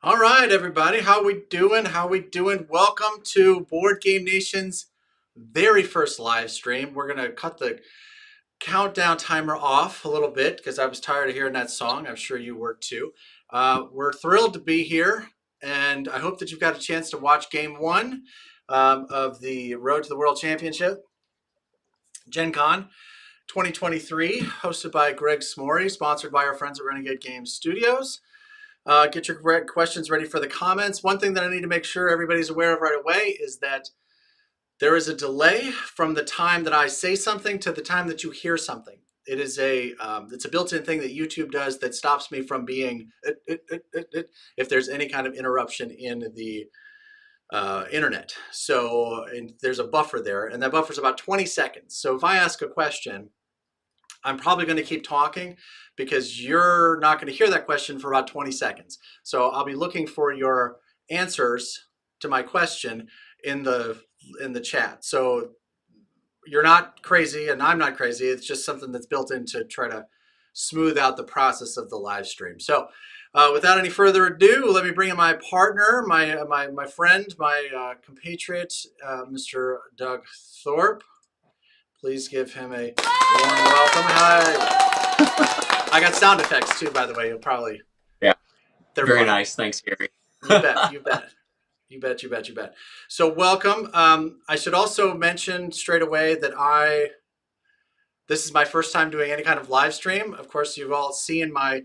All right, everybody. How we doing? How we doing? Welcome to Board Game Nation's very first live stream. We're going to cut the countdown timer off a little bit because I was tired of hearing that song. I'm sure you were too. We're thrilled to be here, and I hope that you've got a chance to watch Game 1 of the Road to the World Championship, Gen Con 2023, hosted by Greg Smorey, sponsored by our friends at Renegade Games Studios. Get your questions ready for the comments. One thing that I need to make sure everybody's aware of right away is that there is a delay from the time that I say something to the time that you hear something. It is it's a built-in thing that YouTube does that stops me from being if there's any kind of interruption in the internet. So there's a buffer there, and that buffer is about 20 seconds. So if I ask a question, I'm probably going to keep talking because you're not going to hear that question for about 20 seconds. So I'll be looking for your answers to my question in the chat. So you're not crazy and I'm not crazy. It's just something that's built in to try to smooth out the process of the live stream. So without any further ado, let me bring in my partner, my friend, my compatriot, Mr. Doug Thorpe. Please give him a warm welcome. Hi. I got sound effects too, by the way. You'll probably. Yeah. They're very fun. nice. Thanks, Gary. You bet. You bet. You bet. You bet. You bet. So welcome. I should also mention straight away that this is my first time doing any kind of live stream. Of course, you've all seen my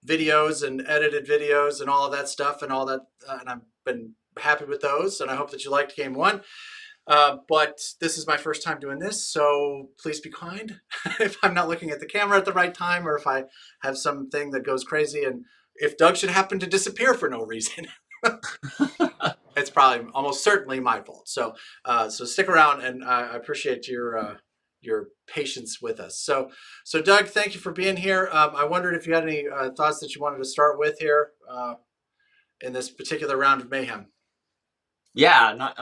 videos and edited videos and all of that stuff and all that, and I've been happy with those. And I hope that you liked Game 1. But this is my first time doing this, so please be kind if I'm not looking at the camera at the right time or if I have something that goes crazy. And if Doug should happen to disappear for no reason, it's probably almost certainly my fault. So stick around, and I appreciate your patience with us. So Doug, thank you for being here. I wondered if you had any thoughts that you wanted to start with here in this particular round of mayhem. Yeah,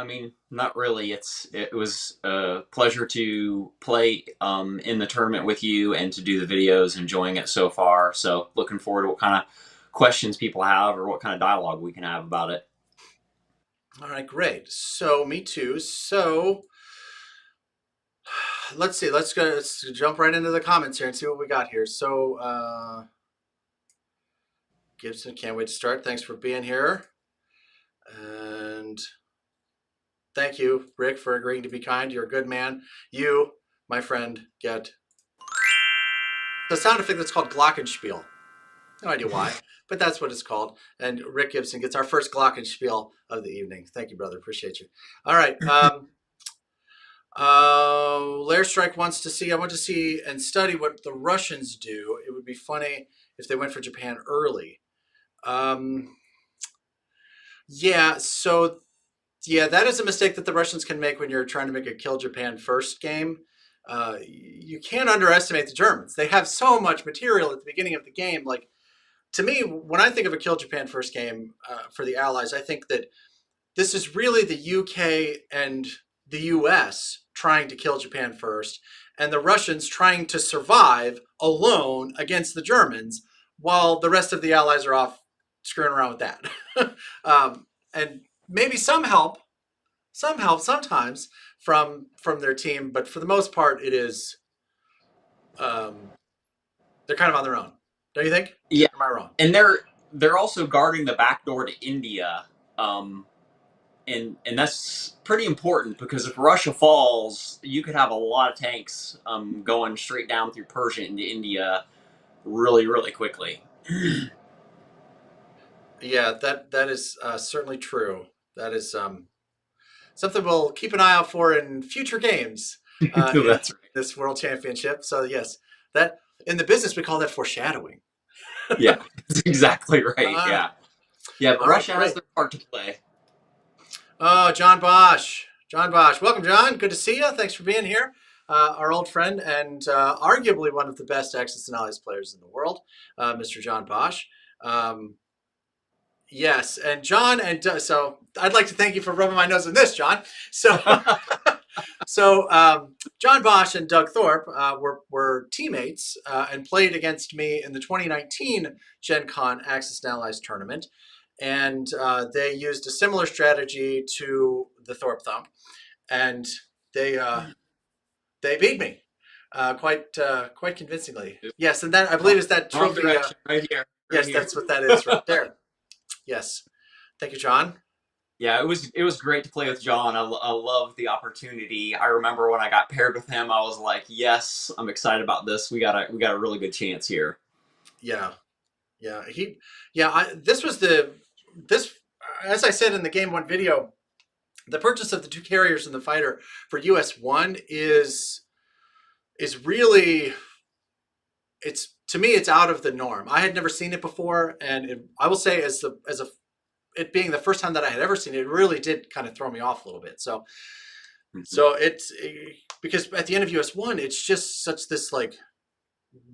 not really. It was a pleasure to play in the tournament with you and to do the videos, enjoying it so far. So looking forward to what kind of questions people have or what kind of dialogue we can have about it. All right, great. So me too. So let's see. Let's jump right into the comments here and see what we got here. So Gibson, can't wait to start. Thanks for being here. And thank you, Rick, for agreeing to be kind. You're a good man. You, my friend, get the sound effect that's called Glockenspiel. No idea why, but that's what it's called. And Rick Gibson gets our first Glockenspiel of the evening. Thank you, brother. Appreciate you. All right. Lair Strike wants to see, I want to see and study what the Russians do. It would be funny if they went for Japan early. Yeah, so yeah, that is a mistake that the Russians can make when you're trying to make a kill Japan first game. You can't underestimate the Germans. They have so much material at the beginning of the game. Like, to me, when I think of a kill Japan first game for the Allies, I think that this is really the UK and the US trying to kill Japan first, and the Russians trying to survive alone against the Germans, while the rest of the Allies are off screwing around with that. And maybe some help sometimes from their team, but for the most part, it is they're kind of on their own. Don't you think? Yeah, Am I wrong? and they're also guarding the back door to India. And that's pretty important because if Russia falls, you could have a lot of tanks going straight down through Persia into India really, really quickly. Yeah, that is certainly true. That is something we'll keep an eye out for in future games in That's right. this World Championship. So yes, that in the business we call that foreshadowing. Yeah, that's exactly right. Yeah. Yeah, but All right, Russia has great. their part to play. Oh, John Bosch. John Bosch. Welcome, John. Good to see you. Thanks for being here. Our old friend and arguably one of the best Axis and Allies players in the world, Mr. John Bosch. Yes, and John, and so I'd like to thank you for rubbing my nose in this, John. So, John Bosch and Doug Thorpe were teammates and played against me in the 2019 Gen Con Axis and Allies tournament. and they used a similar strategy to the Thorpe Thump, and they beat me quite convincingly. Yes, and that I believe is that Wrong trophy. direction, right here, right Yes, here. that's what that is right there. Yes, thank you, John. Yeah, it was great to play with John. I love the opportunity. I remember when I got paired with him, I was like, "Yes, I'm excited about this. We got a really good chance here." Yeah, yeah, yeah. This was this as I said in the game one video. The purchase of the two carriers in the fighter for US1 is really, it's, to me, it's out of the norm. I had never seen it before, and I will say, as a it being the first time that I had ever seen it, it really did kind of throw me off a little bit. So Mhm. so it's because at the end of US1, it's just such this, like,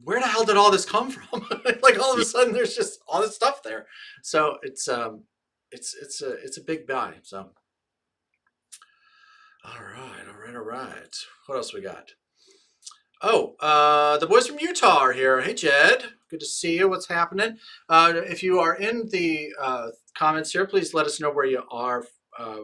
where the hell did all this come from? Like, all of a Yeah. sudden there's just all this stuff there. So it's a big buy. So all right. What else we got? Oh, the boys from Utah are here. Hey, Jed. Good to see you. What's happening? If you are in the comments here, please let us know where you are uh,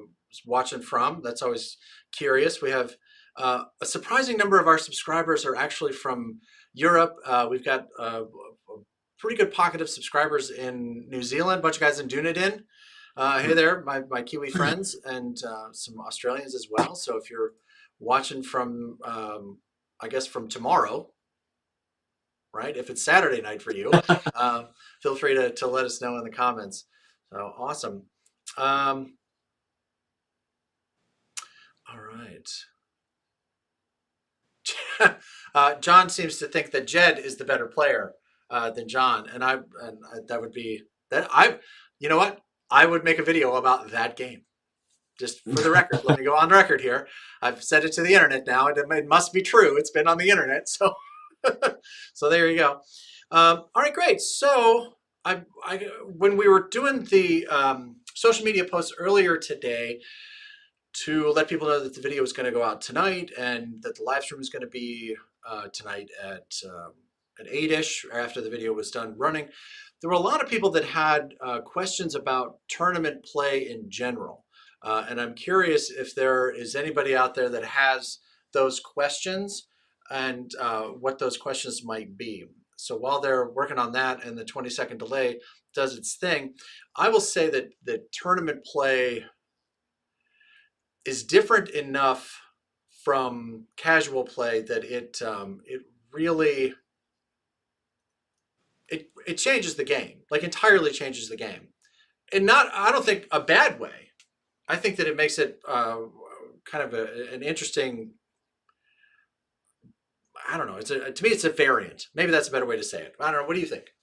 watching from. That's always curious. We have a surprising number of our subscribers are actually from Europe. We've got a pretty good pocket of subscribers in New Zealand, a bunch of guys in Dunedin. Hey there, my Kiwi friends, and some Australians as well. So if you're watching from I guess from tomorrow, right? If it's Saturday night for you, uh, feel free to let us know in the comments. So awesome. Um, all right. John seems to think that Jed is the better player than John, that would be that I. You know what? I would make a video about that game. Just for the record, let me go on record here. I've said it to the internet now. It must be true. It's been on the internet, so so there you go. All right, great. So when we were doing the social media posts earlier today to let people know that the video was going to go out tonight and that the live stream is going to be tonight at 8ish after the video was done running, there were a lot of people that had questions about tournament play in general. And I'm curious if there is anybody out there that has those questions and what those questions might be. So while they're working on that and the 20-second delay does its thing, I will say that tournament play is different enough from casual play that it really it changes the game, like entirely changes the game, and not, I don't think, a bad way. I think that it makes it kind of an interesting. I don't know. To me, it's a variant. Maybe that's a better way to say it. I don't know. What do you think?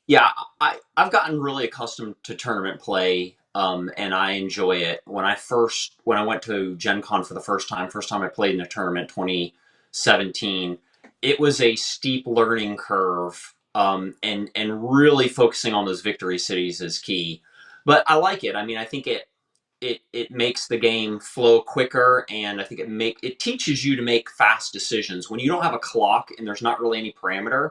Yeah, I've gotten really accustomed to tournament play, and I enjoy it. When I went to Gen Con for the first time I played in a tournament, 2017, it was a steep learning curve, and really focusing on those victory cities is key. But I like it. I mean, I think it makes the game flow quicker, and I think it teaches you to make fast decisions when you don't have a clock and there's not really any parameter.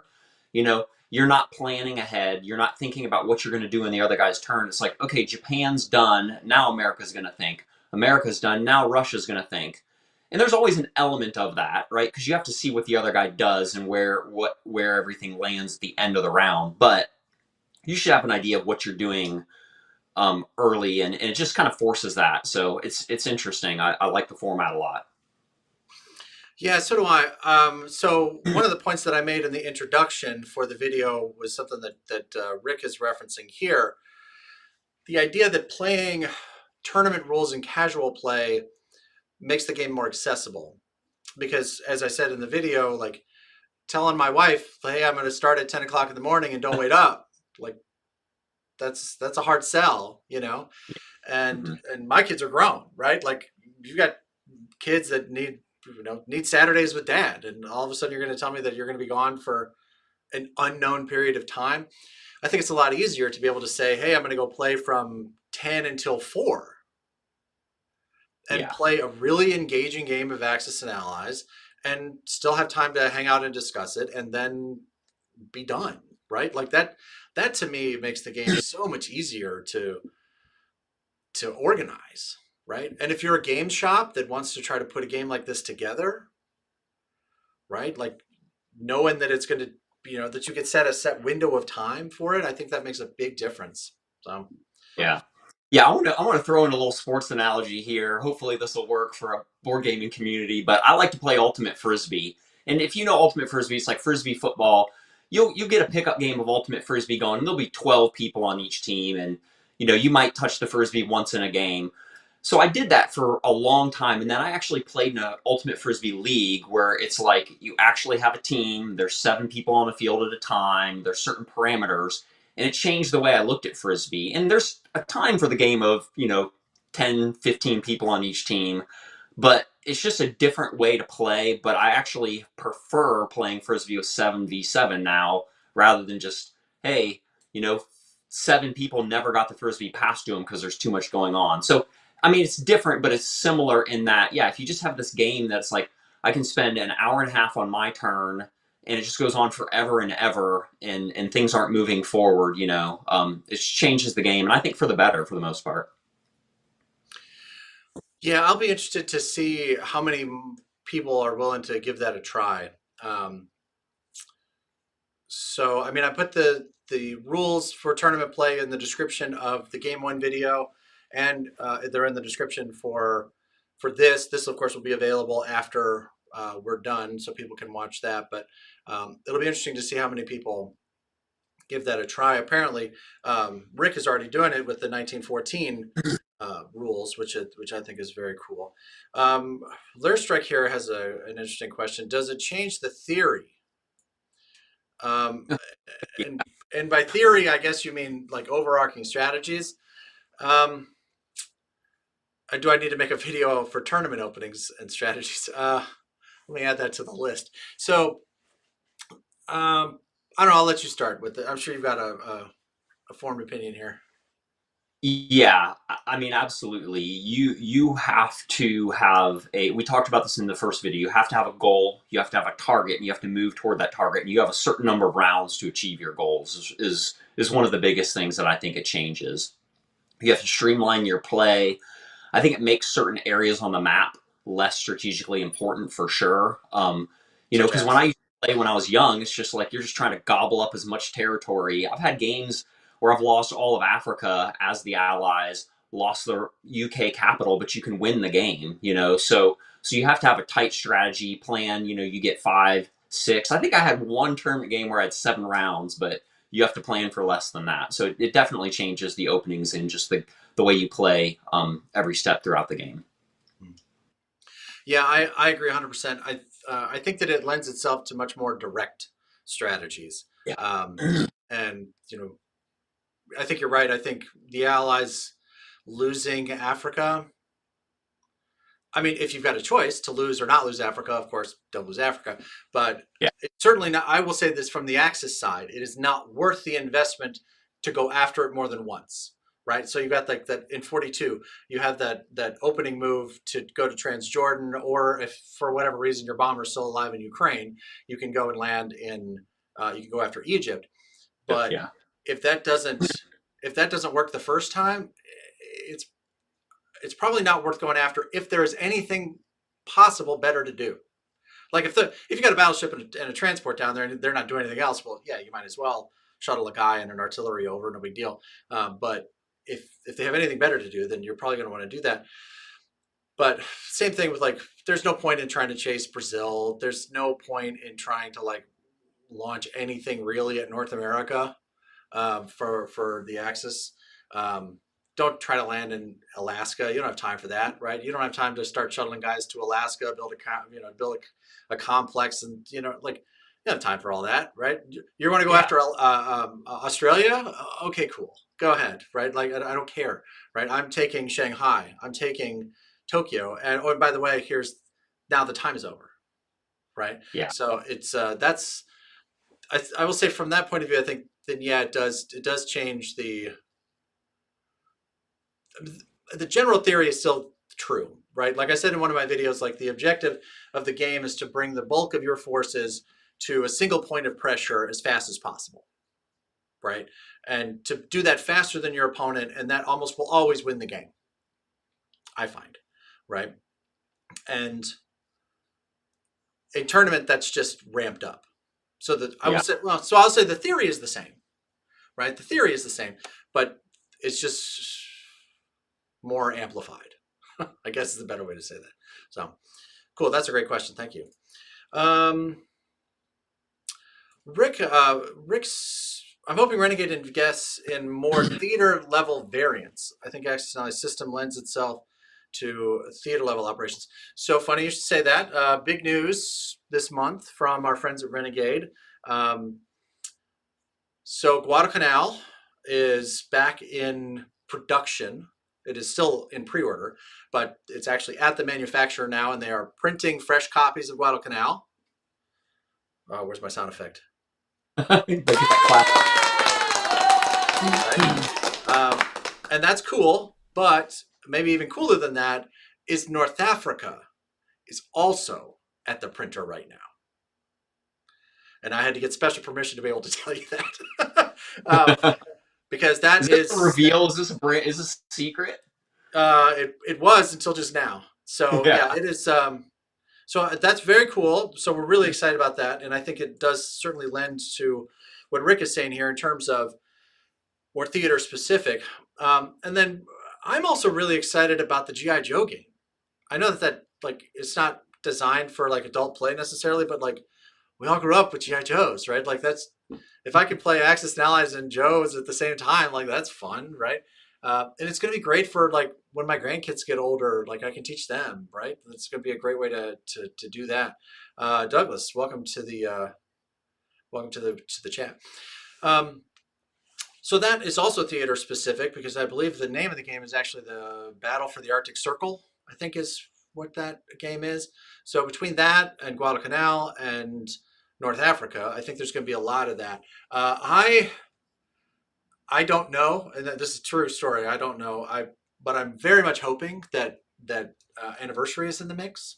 You're not planning ahead. You're not thinking about what you're going to do in the other guy's turn. It's like, okay, Japan's done. Now America's going to think. America's done. Now Russia's going to think. And there's always an element of that, right? Because you have to see what the other guy does and where everything lands at the end of the round. But you should have an idea of what you're doing early, and it just kind of forces that. So it's interesting. I like the format a lot. Yeah, so do I. So one of the points that I made in the introduction for the video was something that Rick is referencing here. The idea that playing tournament rules in casual play makes the game more accessible. Because as I said in the video, like, telling my wife, hey, I'm going to start at 10 o'clock in the morning and don't wait up, like, that's a hard sell, you know? And Mm-hmm. my kids are grown, right? Like, you got kids that need Saturdays with dad, and all of a sudden you're going to tell me that you're going to be gone for an unknown period of time. I think it's a lot easier to be able to say, hey, I'm going to go play from 10 until 4 and Yeah. play a really engaging game of Axis and Allies and still have time to hang out and discuss it and then be done, right? Like, that to me makes the game so much easier to organize, right? And if you're a game shop that wants to try to put a game like this together, right? Like knowing that it's going to, that you could set a set window of time for it, I think that makes a big difference. So, Yeah. Yeah, I want to throw in a little sports analogy here. Hopefully this will work for a board gaming community, but I like to play Ultimate Frisbee. And if you know Ultimate Frisbee, it's like Frisbee football. You'll get a pickup game of Ultimate Frisbee going, and there'll be 12 people on each team, and you might touch the Frisbee once in a game. So I did that for a long time, and then I actually played in an Ultimate Frisbee league where it's like you actually have a team. There's 7 people on the field at a time. There's certain parameters, and it changed the way I looked at Frisbee. And there's a time for the game of 10, 15 people on each team, but it's just a different way to play. But I actually prefer playing Frisbee with 7v7 now rather than just, hey, you know, 7 people never got the Frisbee passed to them because there's too much going on. So I mean, it's different, but it's similar in that, yeah, if you just have this game that's like, I can spend an hour and a half on my turn, and it just goes on forever and ever, and things aren't moving forward, it changes the game, and I think for the better for the most part. yeah, I'll be interested to see how many people are willing to give that a try. Um, so, I mean, I put the rules for tournament play in the description of the Game One video, and they're in the description for this. This, of course, will be available after we're done, so people can watch that. But it'll be interesting to see how many people give that a try. Apparently, Rick is already doing it with the 1914 rules, which I think is very cool. Strike here has an interesting question. Does it change the theory? Um, and and by theory, I guess you mean like overarching strategies. Um, do I need to make a video for tournament openings and strategies? Let me add that to the list. So I don't know. I'll let you start with it. I'm sure you've got a formed opinion here. Yeah, I mean, absolutely. You have to have a. We talked about this in the first video. You have to have a goal. You have to have a target, and you have to move toward that target. And you have a certain number of rounds to achieve your goals. Is one of the biggest things that I think it changes. You have to streamline your play. I think it makes certain areas on the map less strategically important for sure. Such Because when I as used to play when I was young, it's just like you're just trying to gobble up as much territory. I've had games where I've lost all of Africa as the Allies, lost the UK capital, but you can win the game. So you have to have a tight strategy plan. You get 5, 6. I think I had one tournament game where I had 7 rounds, but you have to plan for less than that. So it definitely changes the openings and just the way you play every step throughout the game. yeah, I agree 100%. I think that it lends itself to much more direct strategies. Yeah. And I think you're right. I think the Allies losing Africa. I mean, if you've got a choice to lose or not lose Africa, of course, don't lose Africa. But Yeah. it's certainly not. I will say this from the Axis side: it is not worth the investment to go after it more than once, right? So you got like that in 42. You have that opening move to go to Transjordan, or if for whatever reason your bomber's still alive in Ukraine, you can go and land in. You can go after Egypt. But Yeah. if that doesn't if that doesn't work the first time, it's it's probably not worth going after if there is anything possible better to do. Like if you got a battleship and a transport down there and they're not doing anything else, well, yeah, you might as well shuttle a guy and an artillery over, no big deal. But if they have anything better to do, then you're probably going to want to do that. But same thing with like, there's no point in trying to chase Brazil. There's no point in trying to like launch anything really at North America for the Axis. Um, don't try to land in Alaska. You don't have time for that, right? You don't have time to start shuttling guys to Alaska, build a complex, and like you don't have time for all that, right? You want to go Yeah. after Australia? Okay, cool. Go ahead, right? Like I don't care, right? I'm taking Shanghai. I'm taking Tokyo, and oh, and by the way, here's now the time is over, right? Yeah. So it's that's I will say from that point of view, I think then yeah, it does change the general theory is still true, right? Like I said in one of my videos, like the objective of the game is to bring the bulk of your forces to a single point of pressure as fast as possible, right? And to do that faster than your opponent, and that almost will always win the game, I find, right? And a tournament that's just ramped up. So that I will Yeah. say, well, so I'll say the theory is the same, right? The theory is the same, but it's just more amplified. I guess is the better way to say that. So cool. That's a great question. Thank you. Um, Rick's. I'm hoping Renegade invests in more theater level variants. I think XSNI system lends itself to theater level operations. So funny you should say that. Big news this month from our friends at Renegade. Um, so Guadalcanal is back in production. It is still in pre-order, but it's actually at the manufacturer now, and they are printing fresh copies of Guadalcanal. Where's my sound effect? Right? And that's cool, but maybe even cooler than that is North Africa is also at the printer right now. And I had to get special permission to be able to tell you that. Because that Is this a is reveal? Is this a brand? Is this a secret? it was until just now. So yeah, Yeah. it is. So that's very cool. So we're really excited about that, and I think it does certainly lend to what Rick is saying here in terms of more theater specific. And then I'm also really excited about the GI Joe game. I know that like it's not designed for like adult play necessarily, but like we all grew up with GI Joes, right? Like that's if I could play Axis and Allies and Joes at the same time, like that's fun, right? And it's going to be great for like when my grandkids get older, like I can teach them, right? It's going to be a great way to do that. Douglas, welcome to the chat. Um, so that is also theater specific because I believe the name of the game is actually the Battle for the Arctic Circle. I think is what that game is. So between that and Guadalcanal and North Africa, I think there's going to be a lot of that. I don't know, and this is a true story. I don't know. But I'm very much hoping that Anniversary is in the mix,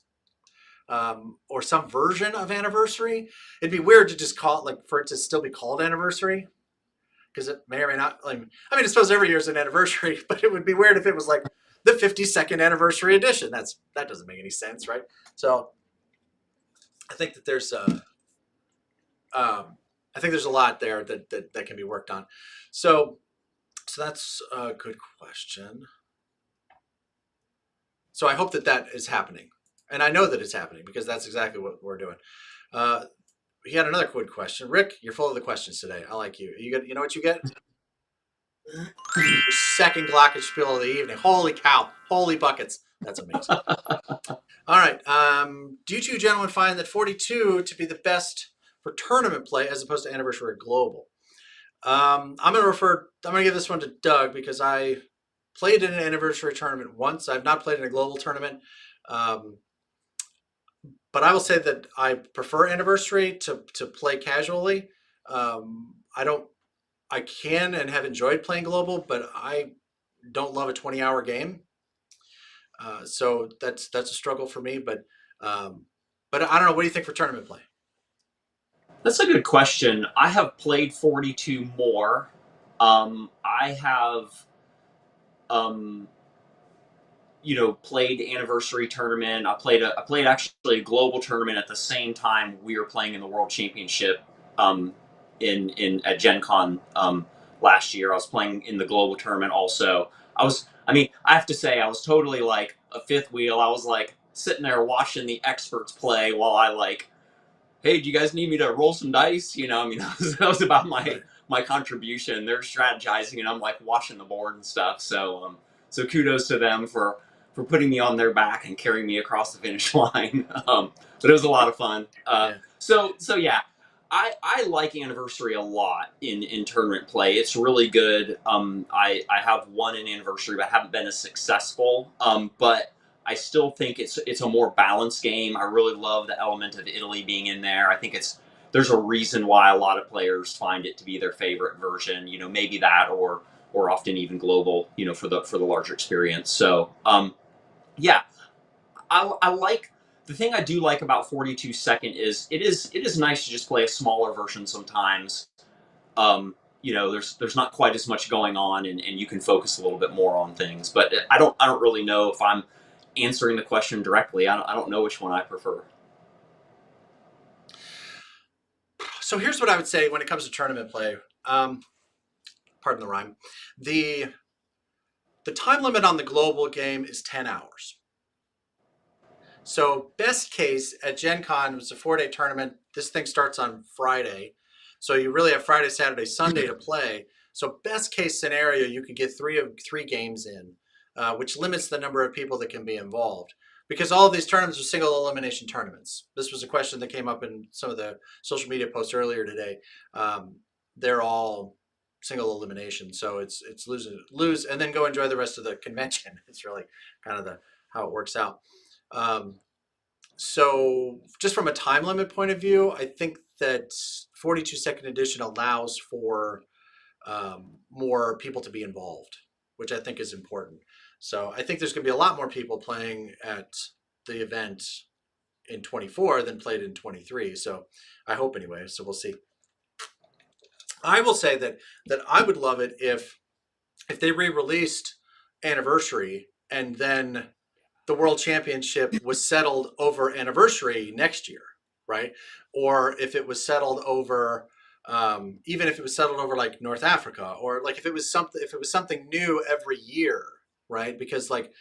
or some version of Anniversary. It'd be weird to just call it like for it to still be called Anniversary because it may or may not. Like, I mean, I suppose every year is an anniversary, but it would be weird if it was like the 52nd anniversary edition. That doesn't make any sense, right? So I think that there's I think there's a lot there that can be worked on. So that's a good question. So I hope that is happening, and I know that it's happening because that's exactly what we're doing. He had another good question. Rick, you're full of the questions today. I like you. You get. You know what you get? Your second Glockenspiel of the evening. Holy cow! Holy buckets! That's amazing. All right. Do you two gentlemen find that 42 to be the best for tournament play as opposed to anniversary or global? I'm going to give this one to Doug because I played in an anniversary tournament once. I've not played in a global tournament. Um, but I will say that I prefer anniversary to play casually. I don't, I can and have enjoyed playing global, but I don't love a 20-hour game. So that's a struggle for me. But I don't know. What do you think for tournament play? That's a good question. I have played 42 more. I have, um, played anniversary tournament. I played actually a global tournament at the same time we were playing in the World Championship, in at Gen Con, last year. I was playing in the global tournament also. I mean, I have to say, I was totally like a fifth wheel. I was like sitting there watching the experts play while I like, hey, do you guys need me to roll some dice? I mean, that was about my Right. my contribution. They're strategizing, and I'm like watching the board and stuff. So kudos to them for putting me on their back and carrying me across the finish line. But it was a lot of fun. Yeah. So yeah, I like Anniversary a lot in tournament play. It's really good. I have won an Anniversary, but haven't been as successful. But I still think it's a more balanced game. I really love the element of Italy being in there. I think there's a reason why a lot of players find it to be their favorite version. Maybe that or often even global. For the larger experience. So yeah, I like the thing I do like about 42 second is it is nice to just play a smaller version sometimes. there's not quite as much going on, and you can focus a little bit more on things. But I don't really know if I'm answering the question directly. I don't know which one I prefer. So here's what I would say when it comes to tournament play. Pardon the rhyme. The time limit on the global game is 10 hours. So best case at Gen Con, it was a 4-day tournament. This thing starts on Friday. So you really have Friday, Saturday, Sunday to play. So best case scenario, you could get three games in, which limits the number of people that can be involved. Because all of these tournaments are single elimination tournaments. This was a question that came up in some of the social media posts earlier today. They're all single elimination. So it's lose and then go enjoy the rest of the convention. It's really kind of how it works out. So just from a time limit point of view, I think that 42nd edition allows for more people to be involved, which I think is important. So I think there's going to be a lot more people playing at the event in 24 than played in 23. So I hope anyway. So we'll see. I will say that I would love it if they re-released Anniversary and then the World Championship was settled over Anniversary next year, right? Or if it was settled over, even if it was settled over like North Africa, or like if it was something new every year, right? Because like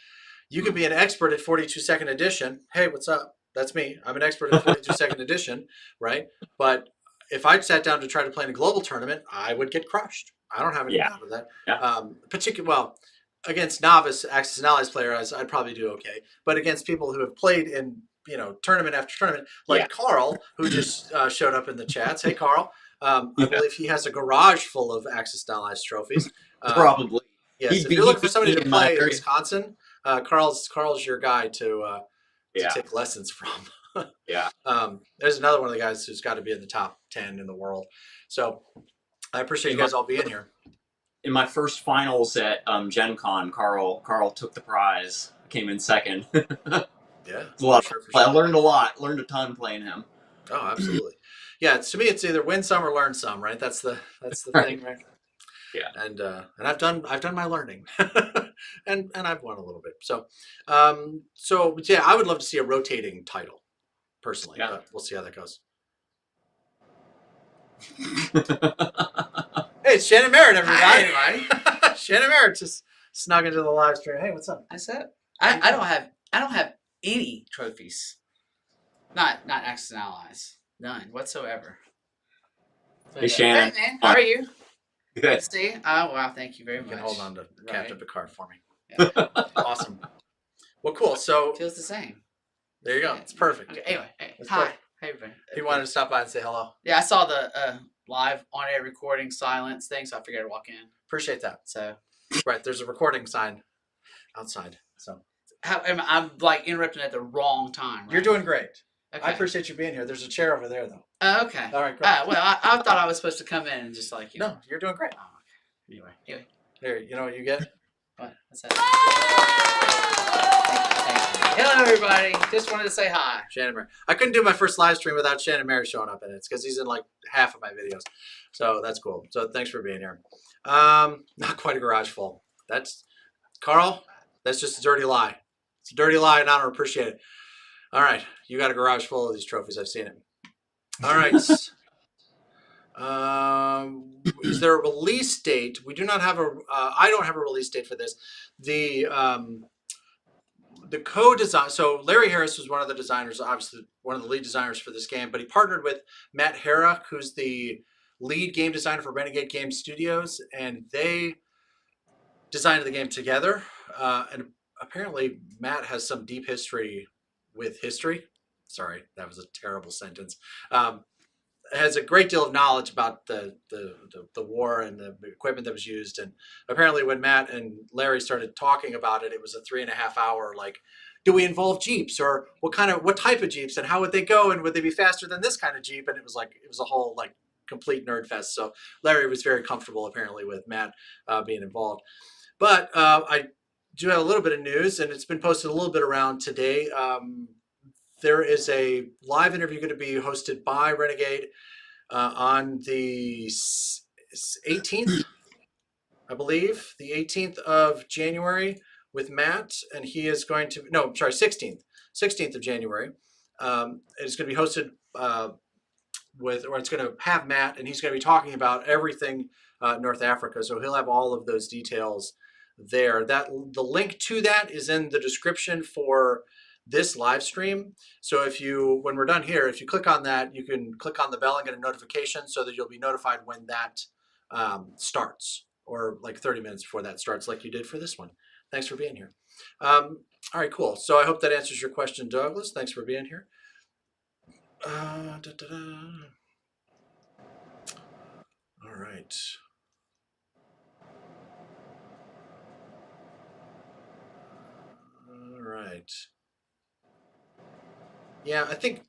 you could be an expert at 42nd edition. Hey, what's up? That's me. I'm an expert at 42nd edition, right? But if I sat down to try to play in a global tournament, I would get crushed. I don't have any doubt of that. Well, against novice Axis and Allies players, I'd probably do okay. But against people who have played in tournament after tournament, like Carl, who just showed up in the chats. Hey, Carl. I believe he has a garage full of Axis and Allies trophies. Probably. Yes, if you're looking for somebody to play in Wisconsin, Carl's your guy to take lessons from. There's another one of the guys who's got to be in the top 10 in the world. So I appreciate you guys all being here. In my first finals at Gen Con, Carl took the prize. Came in second. Yeah, I learned a lot. Learned a ton playing him. Oh, absolutely. Yeah, to me, it's either win some or learn some, right? That's the thing, right? Yeah. And I've done my learning, and I've won a little bit. So yeah, I would love to see a rotating title, personally. Yeah. But we'll see how that goes. Hey, it's Shannon Merritt, everybody. Hi, everybody. Shannon Merritt just snuck into the live stream. Hey, what's up? What's up? I don't have any trophies. Not Axis and Allies. None whatsoever. Hey, Shannon. Hey, man. How are you? Good. Good to see you. Oh, wow. Thank you very much. You can hold on to Captain Picard for me. Yeah. Awesome. Well, cool. So feels the same. There you go. It's perfect. Okay, anyway, It's hi. perfect. Hey, everybody. He wanted to stop by and say hello. Yeah, I saw the live on-air recording silence thing, so I figured I'd walk in. Appreciate that. So, right, there's a recording sign outside. So I'm like interrupting at the wrong time. Right? You're doing great. Okay. I appreciate you being here. There's a chair over there, though. Okay. All right, great. Well, I thought I was supposed to come in and just like No, you're doing great. Oh, okay. Anyway. Here, you know what you get? What? What's that? Thank you. Hello, everybody. Just wanted to say hi. Shannon Merritt. I couldn't do my first live stream without Shannon Merritt showing up in it. It's because he's in like half of my videos. So that's cool. So thanks for being here. Not quite a garage full. That's Carl. That's just a dirty lie. It's a dirty lie, and I don't appreciate it. All right, you got a garage full of these trophies. I've seen it. All right. Is there a release date? We do not have a. I don't have a release date for this. The co-design. So Larry Harris was one of the designers, obviously one of the lead designers for this game, but he partnered with Matt Hara, who's the lead game designer for Renegade Game Studios, and they designed the game together. And apparently, Matt has some deep history with history. Sorry, that was a terrible sentence. Has a great deal of knowledge about the war and the equipment that was used. And apparently when Matt and Larry started talking about it, it was a 3.5 hour, like, do we involve Jeeps, or what type of Jeeps, and how would they go, and would they be faster than this kind of Jeep? And it was a whole like complete nerd fest. So Larry was very comfortable apparently with Matt being involved. But I do have a little bit of news, and it's been posted a little bit around today. There is a live interview going to be hosted by Renegade on the 18th, I believe, the 18th of January with Matt, and he is going to, no, sorry, 16th of January. It's going to be hosted or it's going to have Matt, and he's going to be talking about everything North Africa. So he'll have all of those details there. The link to that is in the description for this live stream. So when we're done here, if you click on that, you can click on the bell and get a notification so that you'll be notified when that starts, or like 30 minutes before that starts, like you did for this one. Thanks for being here. All right, cool. So I hope that answers your question, Douglas. Thanks for being here. All right. All right. Yeah, I think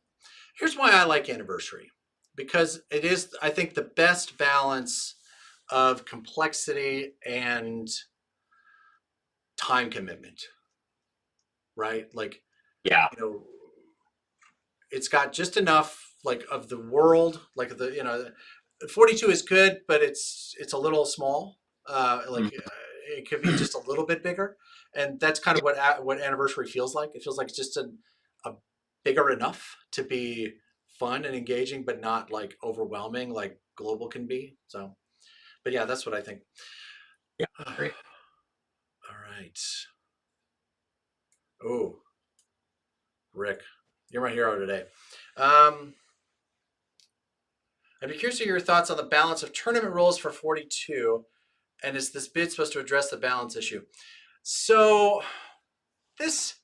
here's why I like Anniversary, because it is, I think, the best balance of complexity and time commitment, right? Like, Yeah. It's got just enough like of the world, like 42 is good, but it's a little small. Mm. It could be just a little bit bigger, and that's kind of what Anniversary feels like. It feels like it's just a bigger enough to be fun and engaging, but not like overwhelming like Global can be. So, but yeah, that's what I think. Yeah. Great. All right. Oh, Rick, you're my hero today. I'd be curious to hear your thoughts on the balance of tournament rules for 42, and is this bid supposed to address the balance issue? So that's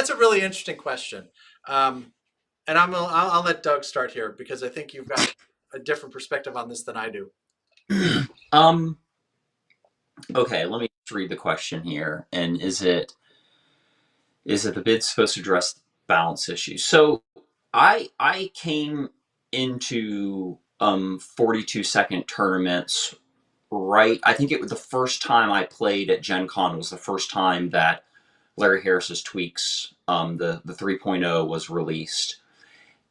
a really interesting question, and I'll let Doug start here because I think you've got a different perspective on this than I do. Okay, let me read the question here. And is it the bid supposed to address balance issues? So I came into 42-second tournaments, right. I think it was the first time I played at Gen Con was the first time that Larry Harris's tweaks, the 3.0 was released.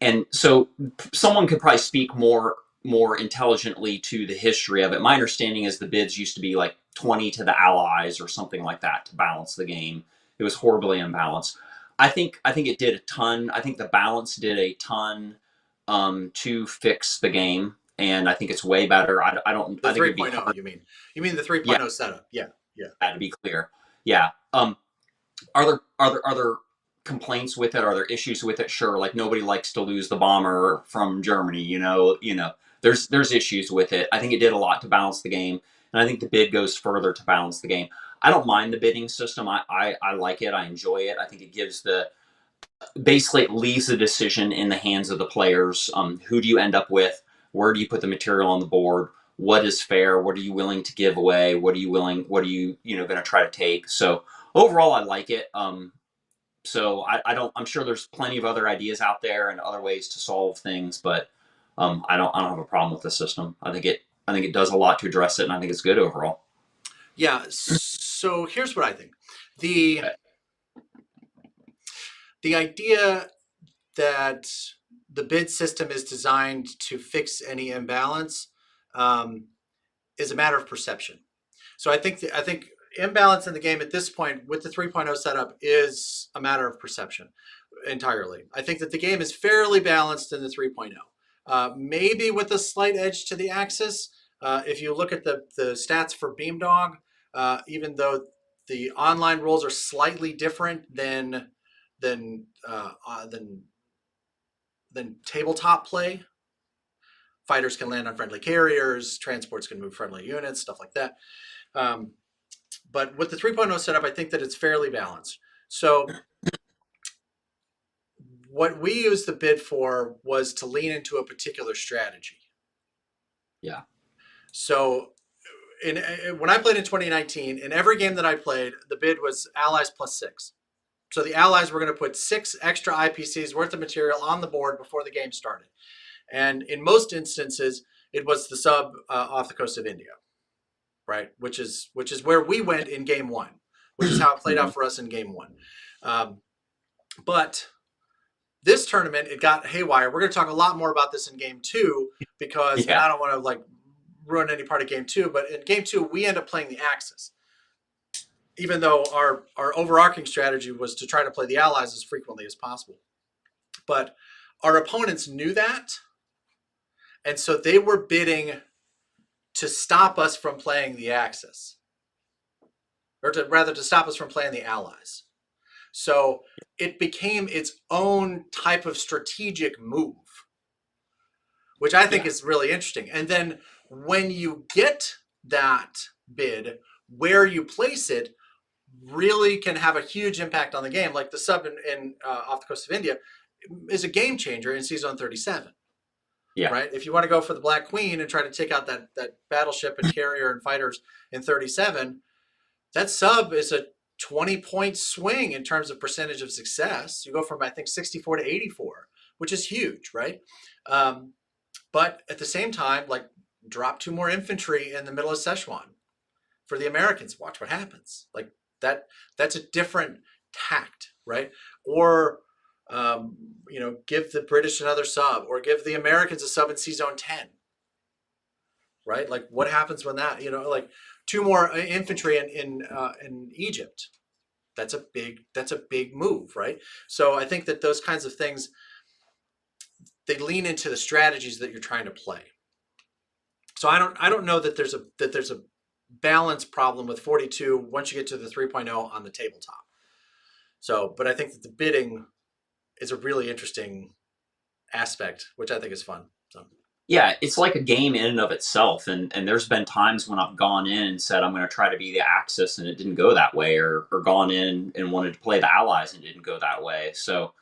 And so someone could probably speak more intelligently to the history of it. My understanding is the bids used to be like 20 to the allies or something like that to balance the game. It was horribly imbalanced. I think it did a ton. I think the balance did a ton to fix the game, and I think it's way better. I don't. The I think it'd be 3.0, hard. you mean the 3.0 setup? Yeah, yeah. To be clear, yeah. Are there complaints with it? Are there issues with it? Sure. Like nobody likes to lose the bomber from Germany. There's issues with it. I think it did a lot to balance the game, and I think the bid goes further to balance the game. I don't mind the bidding system. I like it. I enjoy it. I think it gives basically it leaves the decision in the hands of the players. Who do you end up with? Where do you put the material on the board? What is fair? What are you willing to give away? What are you going to try to take? So overall, I like it. So I don't. I'm sure there's plenty of other ideas out there and other ways to solve things, but I don't have a problem with the system. I think it does a lot to address it, and I think it's good overall. Yeah. So here's what I think. The idea that the bid system is designed to fix any imbalance is a matter of perception. So I think imbalance in the game at this point with the 3.0 setup is a matter of perception entirely. I think that the game is fairly balanced in the 3.0, maybe with a slight edge to the axis. If you look at the stats for Beamdog, even though the online rules are slightly different than tabletop play. Fighters can land on friendly carriers, transports can move friendly units, stuff like that. But with the 3.0 setup, I think that it's fairly balanced. So what we used the bid for was to lean into a particular strategy. Yeah. So when I played in 2019, in every game that I played, the bid was allies +6. So the allies were going to put 6 extra IPCs worth of material on the board before the game started. And in most instances, it was the sub off the coast of India, right? Which is where we went in game 1, which is how it played out for us in game 1. But this tournament, it got haywire. We're going to talk a lot more about this in game 2 because, and I don't want to like ruin any part of game 2, but in game 2 we end up playing the Axis, even though our overarching strategy was to try to play the Allies as frequently as possible. But our opponents knew that, and so they were bidding to stop us from playing the Axis, or to stop us from playing the Allies. So it became its own type of strategic move, which I think is really interesting. And then when you get that bid, where you place it really can have a huge impact on the game. Like the sub in off the coast of India is a game changer in Season 37. Yeah. Right? If you want to go for the Black Queen and try to take out that battleship and carrier and fighters in 37, that sub is a 20-point swing in terms of percentage of success. You go from, I think, 64 to 84, which is huge, right? But at the same time, like, drop 2 more infantry in the middle of Szechuan for the Americans. Watch what happens. Like that's a different tact, right? Or give the British another sub, or give the Americans a sub in Sea Zone 10, right? Like, what happens when that, like 2 more infantry in Egypt? That's a big move, right? So I think that those kinds of things, they lean into the strategies that you're trying to play. So I don't know that there's a balance problem with 42 once you get to the 3.0 on the tabletop. So, but I think that the bidding is a really interesting aspect, which I think is fun. So. Yeah, it's like a game in and of itself, and there's been times when I've gone in and said I'm going to try to be the Axis, and it didn't go that way, or gone in and wanted to play the Allies and it didn't go that way. So,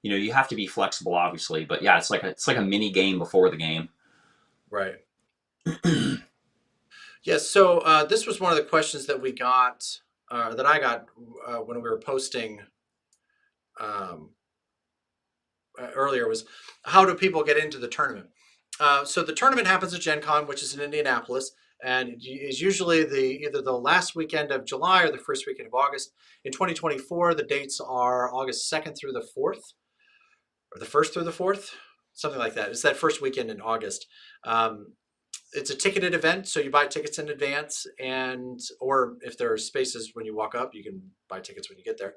you have to be flexible, obviously, but yeah, it's like a mini game before the game. Right. Yes. So this was one of the questions that we got, that I got when we were posting earlier, was how do people get into the tournament? So the tournament happens at Gen Con, which is in Indianapolis, and it is usually either the last weekend of July or the first weekend of August. In 2024, the dates are August 2nd through the 4th, or the 1st through the 4th, something like that. It's that first weekend in August. It's a ticketed event, so you buy tickets in advance, or if there are spaces when you walk up, you can buy tickets when you get there.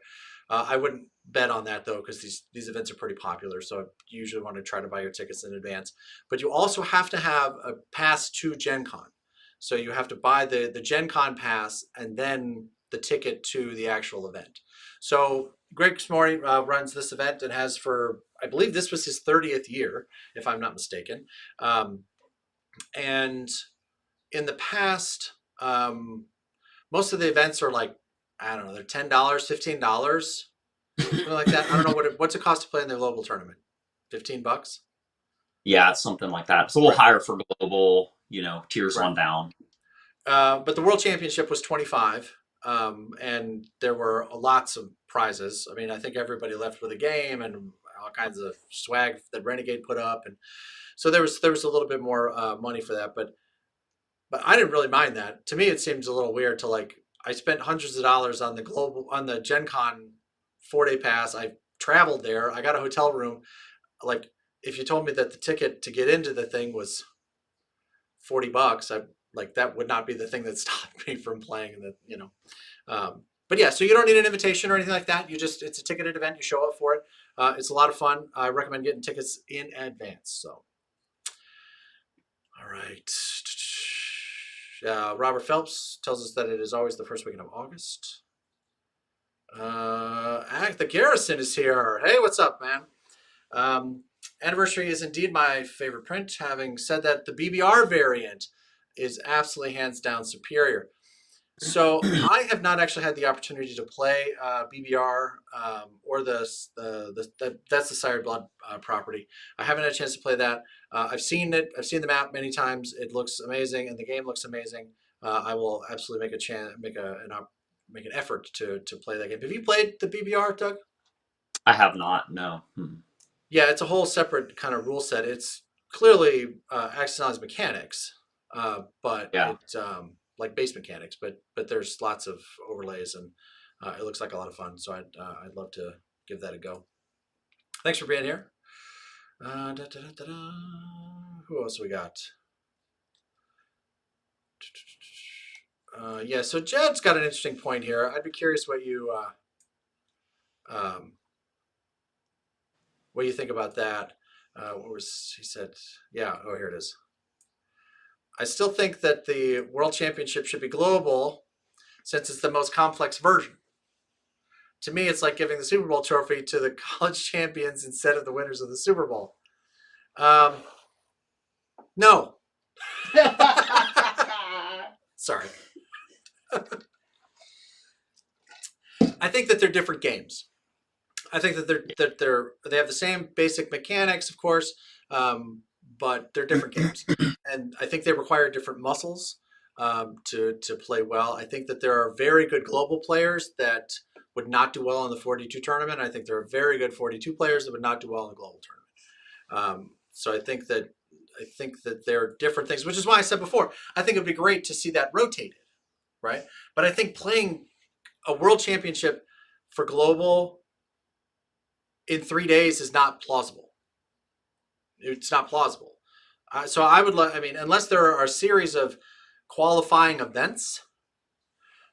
I wouldn't bet on that, though, because these events are pretty popular, so you usually want to try to buy your tickets in advance. But you also have to have a pass to Gen Con. So you have to buy the Gen Con pass and then the ticket to the actual event. So Greg Smorey runs this event and has for, I believe this was his 30th year, if I'm not mistaken. And in the past, most of the events are like, I don't know, they're $10, $15, something like that. I don't know what's it cost to play in their local tournament. $15? Yeah, it's something like that. It's a little higher for global, tiers on down. But the World Championship was 25, and there were lots of prizes. I mean, I think everybody left with a game and all kinds of swag that Renegade put up, and so there was a little bit more money for that. But I didn't really mind that. To me, it seems a little weird to, like, I spent hundreds of dollars on the Gen Con 4-day pass. I traveled there. I got a hotel room. Like, if you told me that the ticket to get into the thing was $40, that would not be the thing that stopped me from playing. But yeah, so you don't need an invitation or anything like that. It's a ticketed event. You show up for it. It's a lot of fun. I recommend getting tickets in advance. So, all right. Robert Phelps tells us that it is always the first weekend of August. The Garrison is here. Hey, what's up, man? Anniversary is indeed my favorite print. Having said that, the BBR variant is absolutely hands down superior. So I have not actually had the opportunity to play BBR or that's the Sired Blood property. I haven't had a chance to play that. I've seen it. I've seen the map many times. It looks amazing, and the game looks amazing. I will absolutely make an effort to play that game. Have you played the BBR, Doug? I have not. No. Yeah, it's a whole separate kind of rule set. It's clearly Axon's mechanics, but Yeah. it's like base mechanics. But there's lots of overlays, and it looks like a lot of fun. So I'd love to give that a go. Thanks for being here. Who else we got? Yeah, so Jed's got an interesting point here. I'd be curious what you think about that. What was he said? Yeah. Oh, here it is. I still think that the World Championship should be global, since it's the most complex version. To me, it's like giving the Super Bowl trophy to the college champions instead of the winners of the Super Bowl. No. Sorry. I think that they're different games. I think that they have the same basic mechanics, of course, but they're different games, and I think they require different muscles to play well. I think that there are very good global players that would not do well in the 42 tournament. I think there are very good 42 players that would not do well in the global tournament. So I think that they're different things, which is why I said before, I think it'd be great to see that rotated, right? But I think playing a world championship for global in 3 days is not plausible. It's not plausible. So I would I mean, unless there are a series of qualifying events,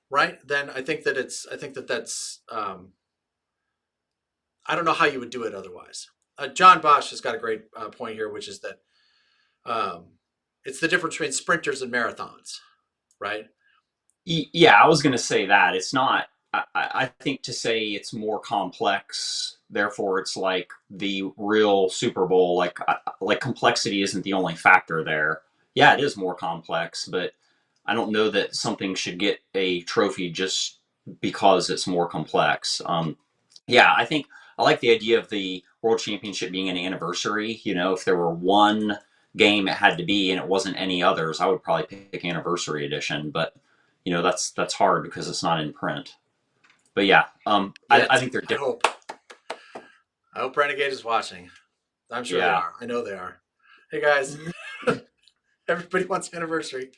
right? Then I think that's. I don't know how you would do it otherwise. John Bosch has got a great point here, which is that it's the difference between sprinters and marathons, right? Yeah, I was going to say that it's not. I think to say it's more complex, therefore it's like the real Super Bowl. Like complexity isn't the only factor there. Yeah, it is more complex, but I don't know that something should get a trophy just because it's more complex. Yeah, I like the idea of the World Championship being an anniversary. You know, if there were one game it had to be and it wasn't any others, I would probably pick Anniversary Edition. But you know, that's hard because it's not in print. But yeah, I think they're different. I hope Renegade is watching. I'm sure they Yeah. are. I know they are. Hey guys, everybody wants Anniversary.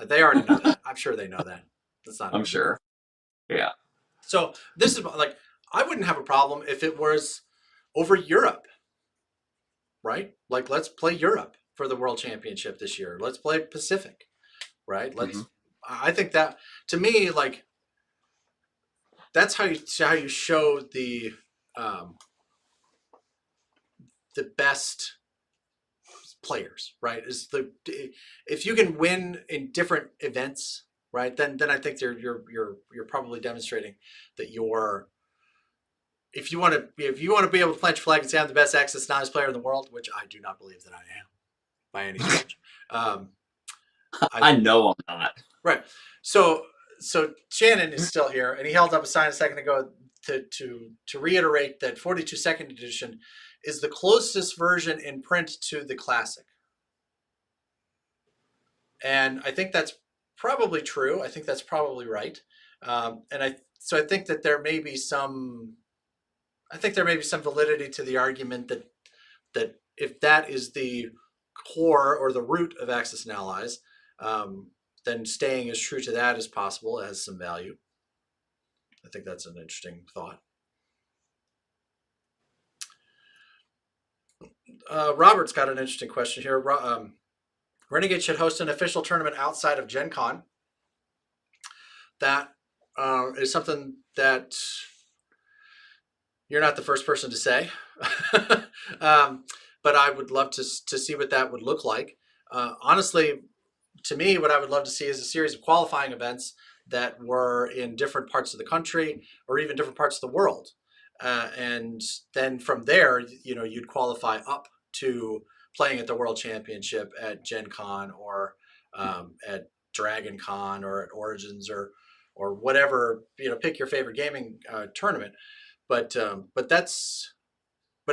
They already know that. I'm sure they know that. That's not. I'm sure. Yeah. So this is like, I wouldn't have a problem if it was over Europe, right? Like, let's play Europe for the World Championship this year. Let's play Pacific, right? I think that, to me, like, that's how you show the best players, right? If you can win in different events, right? Then I think you're probably demonstrating that you're, if you want to be able to plant your flag and say I'm the best access novice player in the world, which I do not believe that I am by any stretch. I know I'm not. Right. So Shannon is still here, and he held up a sign a second ago to reiterate that 42 second edition is the closest version in print to the classic. And I think that's probably true. I think that's probably right. So I think that there may be some validity to the argument that if that is the core or the root of Axis and Allies, then staying as true to that as possible has some value. I think that's an interesting thought. Robert's got an interesting question here. Renegade should host an official tournament outside of Gen Con. That is something that you're not the first person to say. But I would love to see what that would look like. Honestly, to me, what I would love to see is a series of qualifying events that were in different parts of the country or even different parts of the world. And then from there, you know, you'd qualify up to playing at the World Championship at Gen Con or at Dragon Con or at Origins or whatever, you know, pick your favorite gaming tournament. But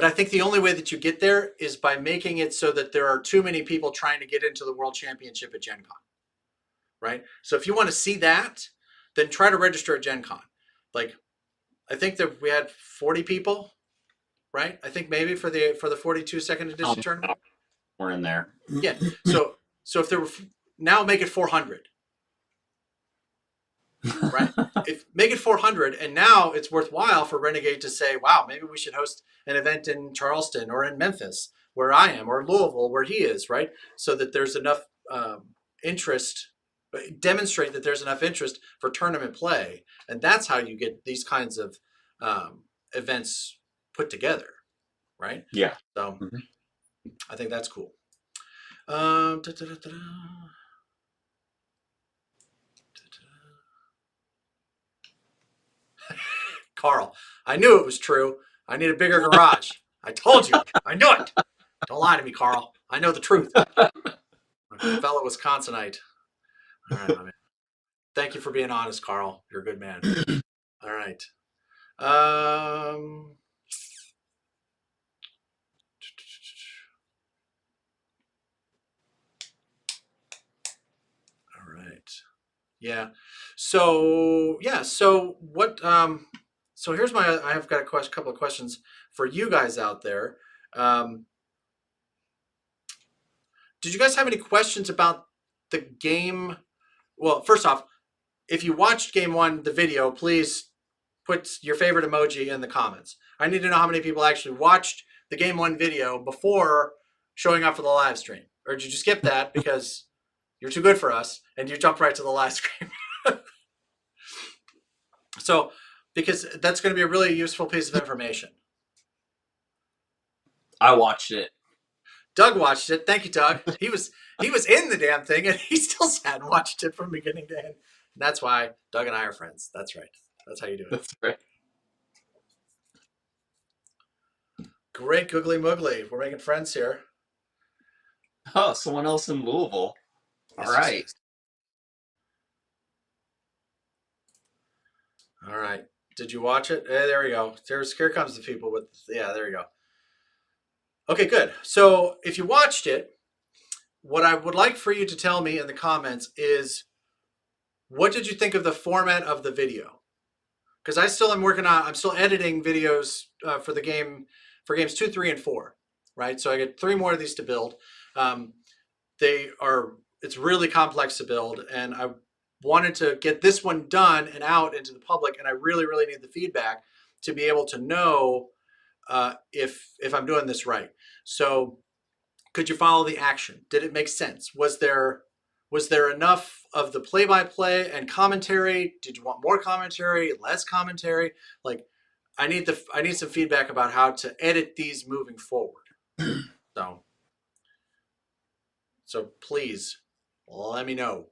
I think the only way that you get there is by making it so that there are too many people trying to get into the World Championship at Gen Con, right? So if you want to see that, then try to register at Gen Con. Like, I think that we had 40 people, right? I think maybe for the 42 second edition tournament. We're in there. Yeah. So if there were, now make it 400. Right? Make it 400, and now it's worthwhile for Renegade to say, wow, maybe we should host an event in Charleston or in Memphis, where I am, or Louisville, where he is, right? So that there's enough interest demonstrate that there's enough interest for tournament play, and that's how you get these kinds of events put together, right? Yeah. So Mhm. I think that's cool. Da, da, da, da, da. Carl, I knew it was true. I need a bigger garage. I told you. I knew it. Don't lie to me, Carl. I know the truth. My fellow Wisconsinite. All right, my man. Thank you for being honest, Carl. You're a good man. All right. Um, all right. Yeah. So yeah. So what? So here's my. I have got a couple of questions for you guys out there. Um, did you guys have any questions about the game? Well, first off, if you watched game one, the video, please put your favorite emoji in the comments. I need to know how many people actually watched the game one video before showing up for the live stream. Or did you skip that because you're too good for us and you jumped right to the live stream? So, because that's going to be a really useful piece of information. I watched it. Doug watched it. Thank you, Doug. He was in the damn thing and he still sat and watched it from beginning to end. And that's why Doug and I are friends. That's right. That's how you do it. That's right. Great googly moogly. We're making friends here. Oh, someone else in Louisville. Yes, All right. yes. All right. Did you watch it? There we go. Here comes the people with, yeah, there you go. Okay, good. So if you watched it, what I would like for you to tell me in the comments is, what did you think of the format of the video? Because I'm still editing videos for the game, for games 2, 3, and 4, right? So I get 3 more of these to build. It's really complex to build, and I wanted to get this one done and out into the public, and I really, really need the feedback to be able to know if I'm doing this right. So could you follow the action? Did it make sense? Was there enough of the play-by-play and commentary? Did you want more commentary, less commentary? Like, I need some feedback about how to edit these moving forward. So please let me know.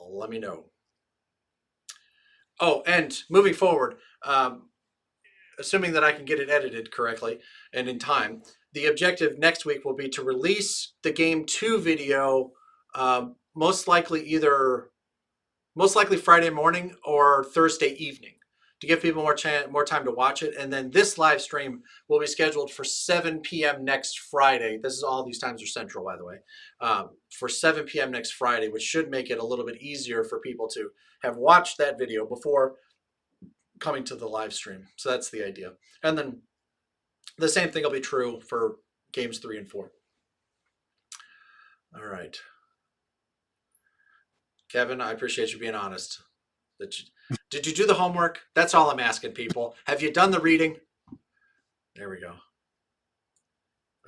Let me know. Oh, and moving forward, assuming that I can get it edited correctly and in time, the objective next week will be to release the game 2 video, most likely Friday morning or Thursday evening, to give people more time to watch it. And then this live stream will be scheduled for 7 p.m. next Friday. This is all these times are central, by the way, for 7 p.m. next Friday, which should make it a little bit easier for people to have watched that video before coming to the live stream. So that's the idea. And then the same thing will be true for games 3 and 4. All right. Kevin, I appreciate you being honest. Did you do the homework? That's all I'm asking people. Have you done the reading? There we go.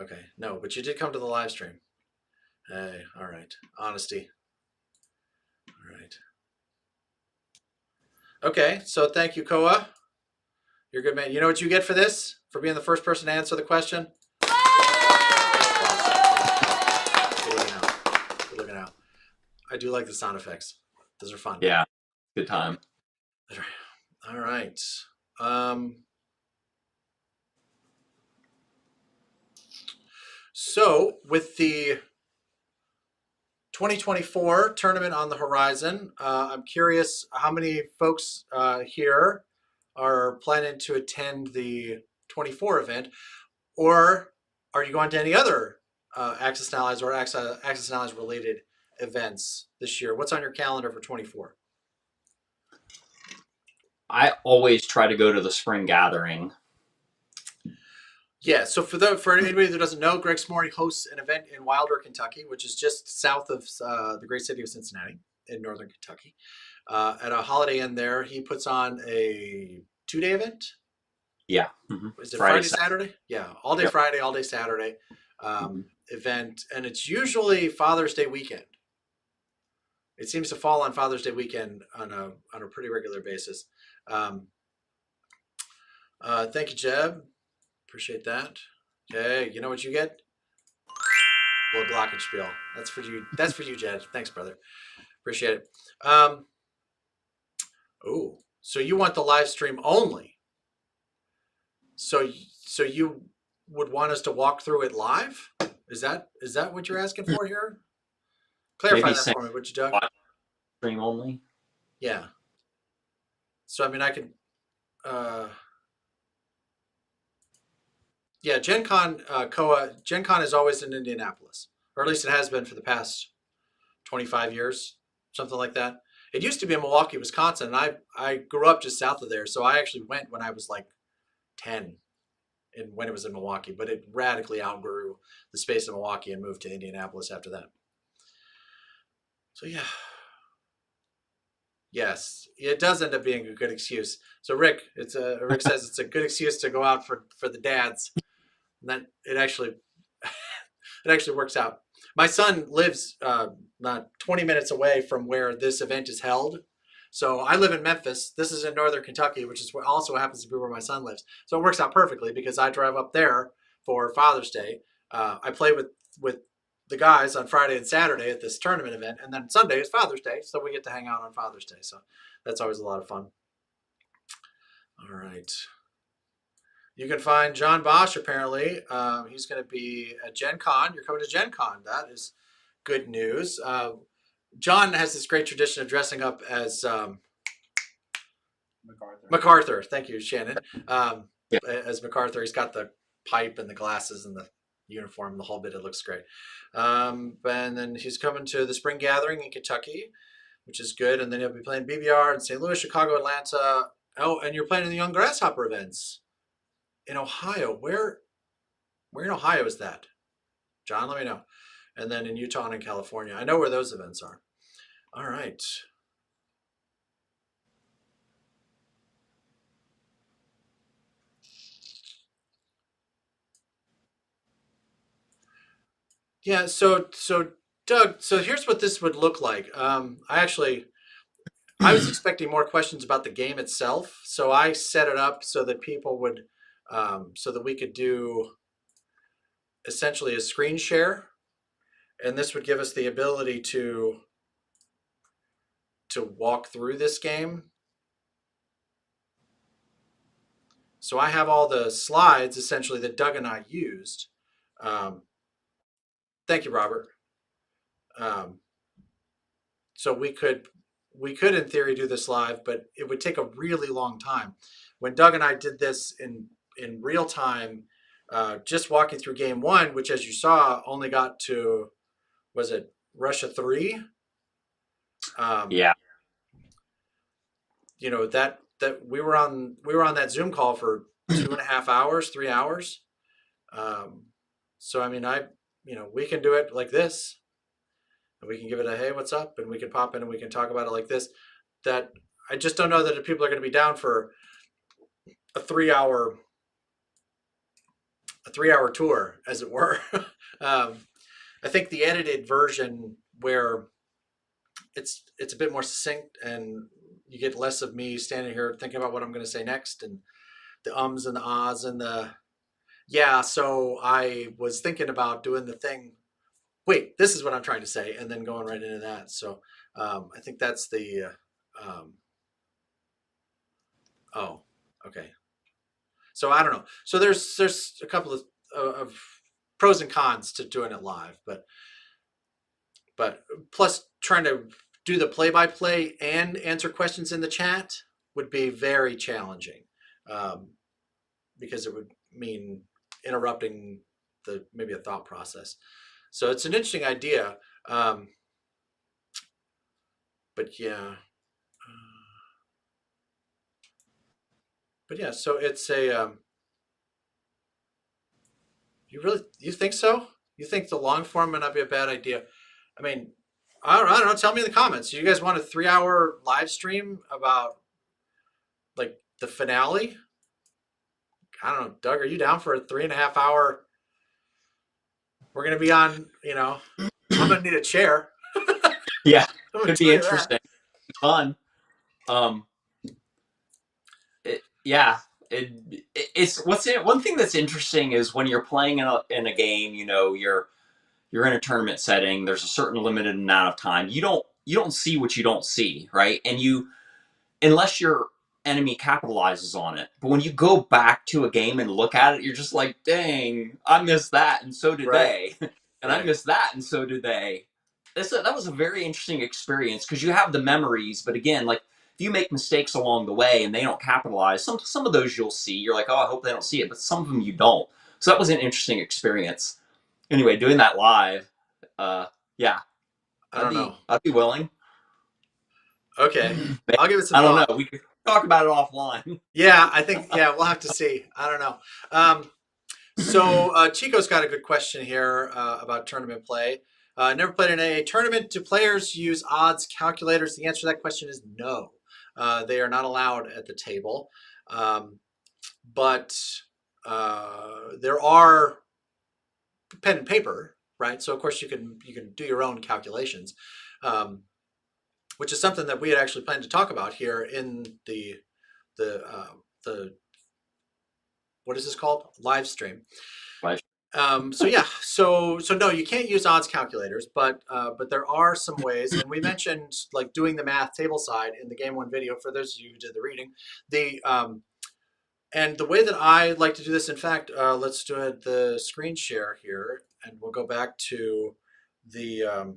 Okay. No, but you did come to the live stream. Hey, all right. Honesty. All right. Okay, so thank you, Koa. You're a good man. You know what you get for this? For being the first person to answer the question? Good looking out. I do like the sound effects. Those are fun. Yeah, good time. All right. So with the 2024 tournament on the horizon, I'm curious how many folks here are planning to attend the 24 event, or are you going to any other Access and Allies or Access and Allies related events this year? What's on your calendar for 24? I always try to go to the spring gathering. Yeah, so for anybody that doesn't know, Greg Smorey hosts an event in Wilder, Kentucky, which is just south of the great city of Cincinnati in northern Kentucky. At a Holiday Inn there, he puts on a 2-day event. Yeah. Is it Friday, Saturday? Yeah, all day Yep. Friday, all day Saturday event, and it's usually Father's Day weekend. It seems to fall on Father's Day weekend on a pretty regular basis. Um, thank you, Jeb. Appreciate that. Okay, you know what you get? A little glockenspiel. That's for you. That's for you, Jed. Thanks, brother. Appreciate it. Oh, so you want the live stream only? So you would want us to walk through it live? Is that what you're asking for here? Clarify Maybe that send for me, would you, Doug? live stream only. Yeah. So I mean, I could. Uh, yeah, Gen Con Gen Con is always in Indianapolis, or at least it has been for the past 25 years, something like that. It used to be in Milwaukee, Wisconsin, and I grew up just south of there, so I actually went when I was like 10, and when it was in Milwaukee, but it radically outgrew the space of Milwaukee and moved to Indianapolis after that. So yeah. Yes, it does end up being a good excuse. So Rick, Rick says it's a good excuse to go out for the dads. And that it actually it actually works out. My son lives not 20 minutes away from where this event is held. So I live in Memphis. This is in northern Kentucky, which is where also happens to be where my son lives. So it works out perfectly because I drive up there for Father's Day. I play with the guys on Friday and Saturday at this tournament event, and then Sunday is Father's Day, so we get to hang out on Father's Day. So that's always a lot of fun. All right. You can find John Bosch, apparently. He's going to be at Gen Con. You're coming to Gen Con. That is good news. John has this great tradition of dressing up as MacArthur. Thank you, Shannon. Yeah. As MacArthur, he's got the pipe and the glasses and the uniform, the whole bit. It looks great. And then he's coming to the Spring Gathering in Kentucky, which is good. And then he'll be playing BBR in St. Louis, Chicago, Atlanta. Oh, and you're playing in the Young Grasshopper events in Ohio. Where in Ohio is that? John, let me know. And then in Utah and in California. I know where those events are. All right. Yeah, so Doug, so here's what this would look like. I was expecting more questions about the game itself, so I set it up so that people would, so that we could do essentially a screen share, and this would give us the ability to walk through this game. So I have all the slides essentially that Doug and I used. Thank you, Robert. So we could in theory do this live, but it would take a really long time. When Doug and I did this in real time, just walking through game one, which as you saw only got to, was it Russia 3? Yeah. You know, that we were on that Zoom call for 2.5 hours, 3 hours. So I mean, we can do it like this. And we can give it a hey, what's up, and we can pop in and we can talk about it like this. That I just don't know that if people are going to be down for a 3-hour tour, as it were. I think the edited version where it's a bit more succinct and you get less of me standing here thinking about what I'm going to say next and the ums and the ahs and the yeah. So I was thinking about doing the thing. Wait, this is what I'm trying to say, and then going right into that. So I think that's the. Oh, okay. So I don't know. So there's a couple of pros and cons to doing it live, but plus trying to do the play-by-play and answer questions in the chat would be very challenging, because it would mean interrupting maybe a thought process. So it's an interesting idea, but yeah. But yeah, so it's a. You think so? You think the long form might not be a bad idea? I mean, I don't know. Tell me in the comments. Do you guys want a 3-hour live stream about like the finale? I don't know, Doug. Are you down for a 3.5 hour? We're gonna be on. I'm gonna need a chair. Yeah. I'm gonna Could tell be you that. interesting. Fun. Um, yeah. It's one thing that's interesting is when you're playing in a game. You know, you're in a tournament setting. There's a certain limited amount of time. You don't see what you don't see, right? And you unless your enemy capitalizes on it. But when you go back to a game and look at it, you're just like, dang, I missed that, and so did Right. they. And I Right. missed that, and so did they. That was a very interesting experience because you have the memories, but again, like if you make mistakes along the way and they don't capitalize, some of those you'll see. You're like, oh, I hope they don't see it, but some of them you don't. So that was an interesting experience. Anyway, doing that live, yeah, I don't know. I'd be willing. Okay. I'll give it some I don't thought. know. We could talk about it offline. Yeah, I think, yeah, we'll have to see. I don't know. So Chico's got a good question here about tournament play. Never played in a tournament. Do players use odds calculators? The answer to that question is no. They are not allowed at the table. But there are pen and paper, right? So of course you can do your own calculations, which is something that we had actually planned to talk about here in the what is this called, live stream. Like, So yeah, so no, you can't use odds calculators, but there are some ways, and we mentioned like doing the math table side in the game one video for those of you who did the reading. The and the way that I like to do this, in fact, let's do the screen share here, and we'll go back to the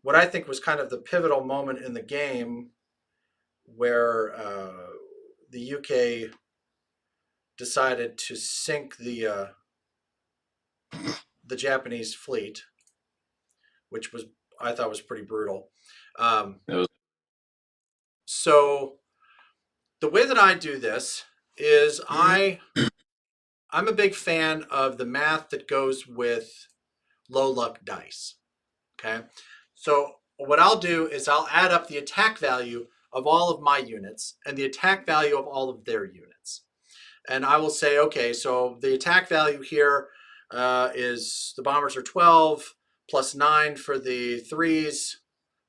what I think was kind of the pivotal moment in the game where the UK decided to sink the Japanese fleet, which was I thought was pretty brutal. it was, So the way that I do this is I'm a big fan of the math that goes with low luck dice. Okay, so what I'll do is I'll add up the attack value of all of my units and the attack value of all of their units, and I will say, okay, so the attack value here is the bombers are 12 plus 9 for the threes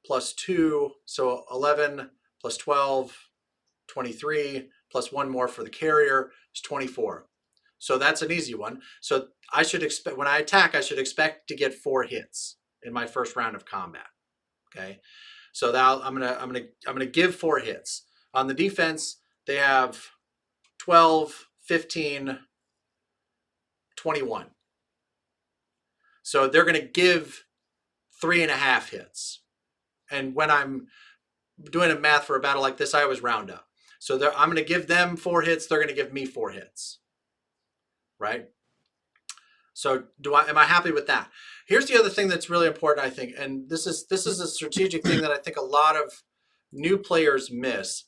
plus 2, so 11 plus 12, 23 plus 1 more for the carrier is 24. So that's an easy one. So I should expect when I attack, I should expect to get 4 hits in my first round of combat. Okay, so now I'm gonna give 4 hits. On the defense, they have 12, 15, 21. So they're gonna give 3.5 hits. And when I'm doing a math for a battle like this, I always round up. So I'm going to give them 4 hits. They're going to give me 4 hits, right? So am I happy with that? Here's the other thing that's really important, I think, and this is a strategic thing that I think a lot of new players miss.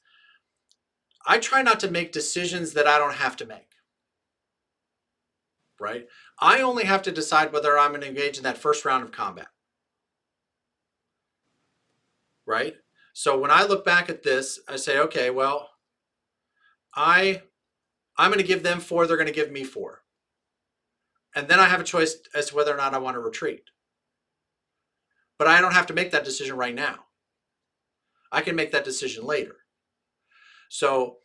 I try not to make decisions that I don't have to make, right? I only have to decide whether I'm going to engage in that first round of combat, right? So when I look back at this, I say, okay, well, I'm going to give them 4. They're going to give me 4. And then I have a choice as to whether or not I want to retreat. But I don't have to make that decision right now. I can make that decision later. So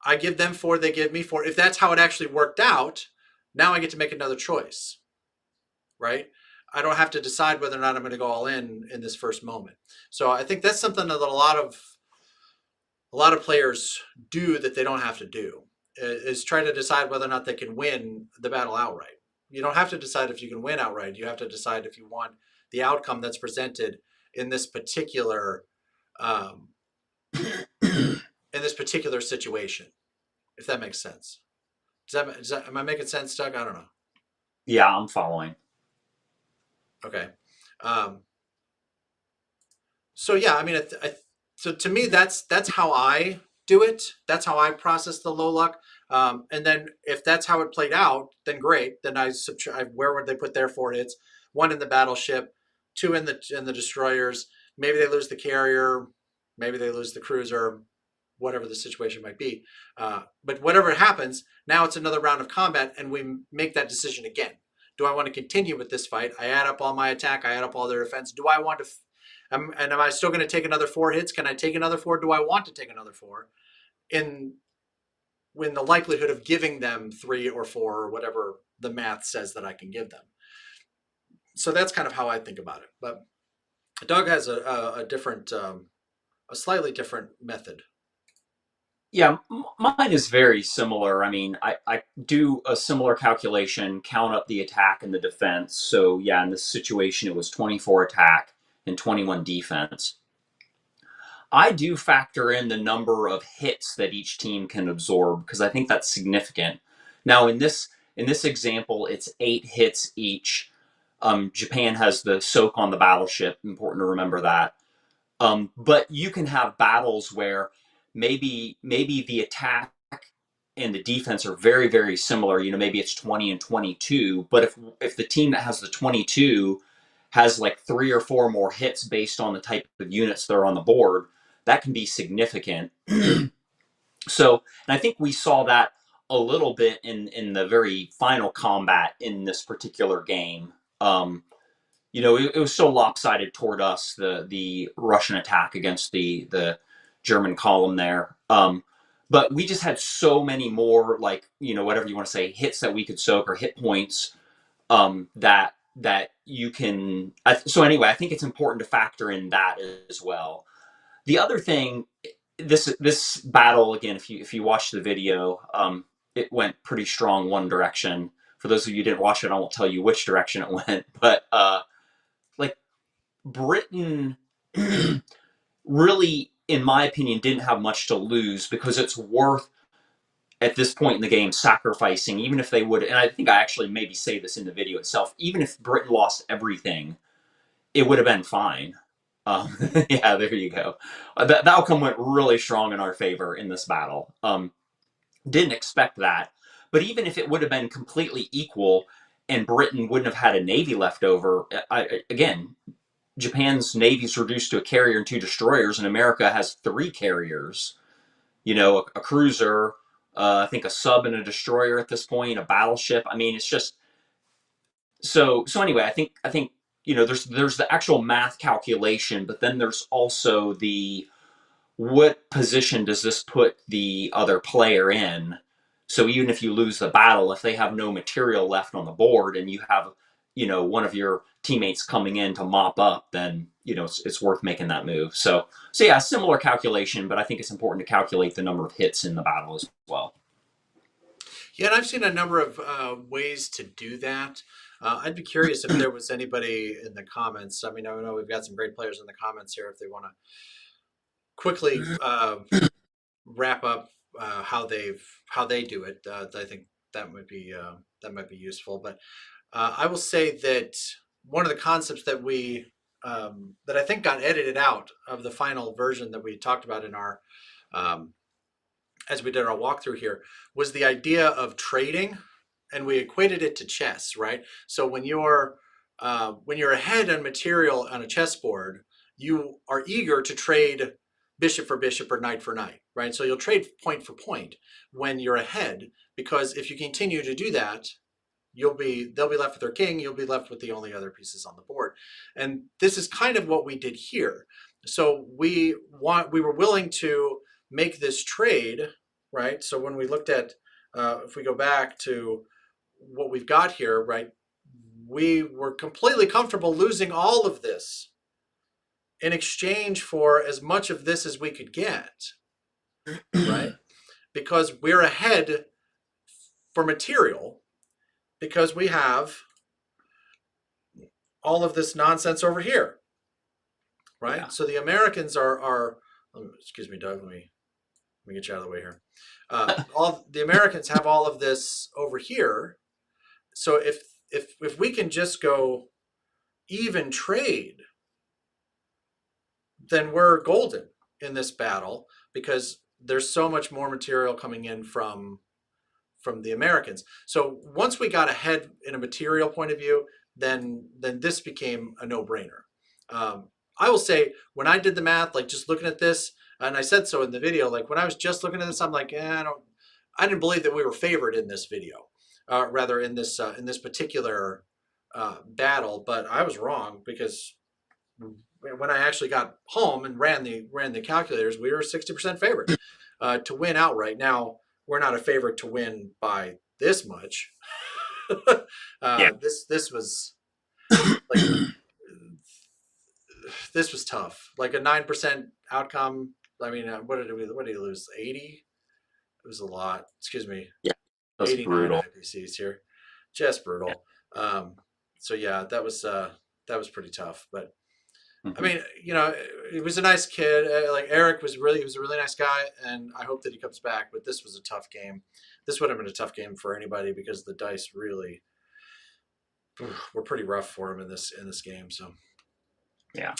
I give them 4, they give me 4. If that's how it actually worked out, now I get to make another choice, right? I don't have to decide whether or not I'm going to go all in this first moment. So I think that's something that a lot of players do that they don't have to do, is try to decide whether or not they can win the battle outright. You don't have to decide if you can win outright. You have to decide if you want the outcome that's presented in this particular situation, if that makes sense. Am I making sense, Doug? I don't know. yeah, I'm following. Okay. So yeah, I mean, so to me, that's how I do it. That's how I process the low luck. And then if that's how it played out, then great. Then I subtract. Where would they put their 4 hits? 1 in the battleship, 2 in the destroyers. Maybe they lose the carrier. Maybe they lose the cruiser. Whatever the situation might be. But whatever happens, now it's another round of combat, and we make that decision again. Do I want to continue with this fight? I add up all my attack. I add up all their defense. Do I want to And am I still going to take another 4 hits? Can I take another 4? Do I want to take another 4? When the likelihood of giving them 3 or 4 or whatever the math says that I can give them. So that's kind of how I think about it. But Doug has a different, a slightly different method. Yeah, mine is very similar. I mean, I do a similar calculation, count up the attack and the defense. So, yeah, in this situation, it was 24 attack and 21 defense. I do factor in the number of hits that each team can absorb because I think that's significant. Now, in this example, it's 8 hits each. Japan has the soak on the battleship. Important to remember that. But you can have battles where maybe the attack and the defense are very, very similar. Maybe it's 20 and 22. But if the team that has the 22 has like 3 or 4 more hits based on the type of units that are on the board, that can be significant. So, and I think we saw that a little bit in the very final combat in this particular game. It was so lopsided toward us, the Russian attack against the German column there. But we just had so many more, like, whatever you want to say, hits that we could soak or hit points, that you can. So anyway, I think it's important to factor in that as well. The other thing, this battle again, if you watch the video, it went pretty strong one direction. For those of you who didn't watch it, I won't tell you which direction it went, but like Britain really, in my opinion, didn't have much to lose because it's worth at this point in the game sacrificing, even if they would. And I think I actually maybe say this in the video itself. Even if Britain lost everything, it would have been fine. Yeah, there you go. The outcome went really strong in our favor in this battle. Didn't expect that, but even if it would have been completely equal and Britain wouldn't have had a navy left over, again, Japan's navy is reduced to a carrier and 2 destroyers, and America has 3 carriers. A cruiser, I think a sub and a destroyer at this point, a battleship. I mean, it's just so. So anyway, I think there's the actual math calculation, but then there's also the what position does this put the other player in? So even if you lose the battle, if they have no material left on the board and you have, one of your teammates coming in to mop up, then, it's worth making that move. So yeah, similar calculation, but I think it's important to calculate the number of hits in the battle as well. Yeah, and I've seen a number of ways to do that. I'd be curious if there was anybody in the comments. I mean, I know we've got some great players in the comments here. If they want to quickly wrap up how they do it, I think that might be useful. But I will say that one of the concepts that that I think got edited out of the final version that we talked about in our as we did our walkthrough here was the idea of trading, and we equated it to chess, right? So when you're ahead on material on a chessboard, you are eager to trade bishop for bishop or knight for knight, right? So you'll trade point for point when you're ahead, because if you continue to do that, they'll be left with their king, you'll be left with the only other pieces on the board. And this is kind of what we did here. So we were willing to make this trade, right? So when we looked at, if we go back to what we've got here, right, we were completely comfortable losing all of this in exchange for as much of this as we could get, right? Because we're ahead for material, because we have all of this nonsense over here, right? Yeah. So the Americans are excuse me, Doug, let me get you out of the way here. All the Americans have all of this over here. So if we can just go even trade, then we're golden in this battle, because there's so much more material coming in from the Americans. So once we got ahead in a material point of view, then this became a no-brainer. I will say, when I did the math, like just looking at this, and I said so in the video, like when I was just looking at this, I'm like, I didn't believe that we were favored in this video, rather in this particular battle. But I was wrong, because when I actually got home and ran the calculators, we were 60% favorite to win outright. Now we're not a favorite to win by this much. This was like this was tough. Like a 9% outcome. I mean, what did he lose? 80. It was a lot. Excuse me. Yeah, that's 89 brutal. IPCs here, just brutal. So yeah, that was pretty tough. But I mean, you know, he was a nice kid. Like Eric was he was a really nice guy, and I hope that he comes back. But this was a tough game. This would have been a tough game for anybody because the dice really were pretty rough for him in this game. So yeah.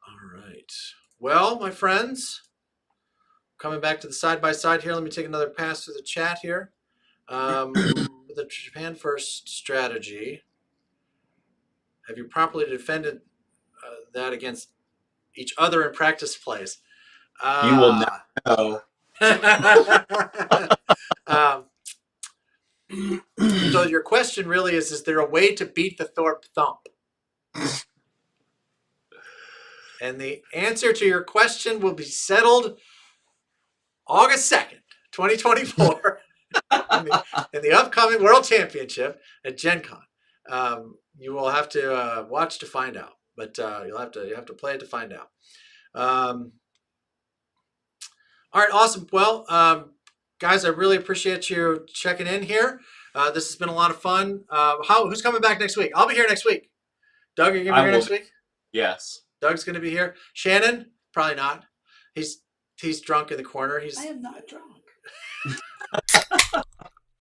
All right. Well, my friends, coming back to the side by side here. Let me take another pass through the chat here. The Japan first strategy. Have you properly defended that against each other in practice plays? You will not know. So your question really is there a way to beat the Thorpe thump? And the answer to your question will be settled August 2nd, 2024 in the upcoming World Championship at Gen Con. You will have to watch to find out, but you have to play it to find out. All right, awesome. Well, guys, I really appreciate you checking in here. This has been a lot of fun. Who's coming back next week? I'll be here next week. Doug, are you gonna be here next week? Yes. Doug's gonna be here. Shannon, probably not. He's drunk in the corner. I am not drunk.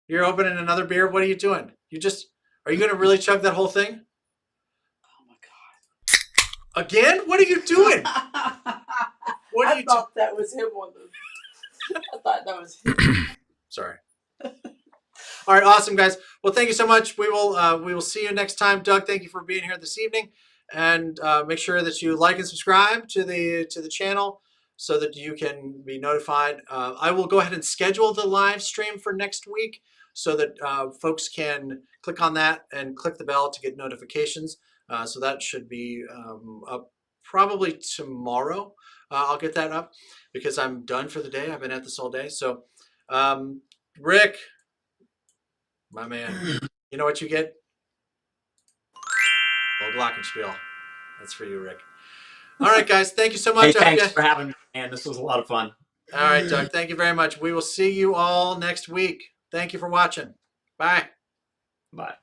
You're opening another beer. What are you doing? Are you gonna really chug that whole thing? Oh my god! Again? What are you doing? I thought that was him on the. I thought that was him. Sorry. All right, awesome, guys. Well, thank you so much. We will see you next time. Doug, thank you for being here this evening, and make sure that you like and subscribe to the channel so that you can be notified. I will go ahead and schedule the live stream for next week so that folks can click on that and click the bell to get notifications. So that should be up probably tomorrow. I'll get that up because I'm done for the day. I've been at this all day. So, Rick, my man, you know what you get? A little glockenspiel. That's for you, Rick. All right, guys. Thank you so much. Hey, thanks for having me, man. This was a lot of fun. All right, Doug. Thank you very much. We will see you all next week. Thank you for watching. Bye. Bye.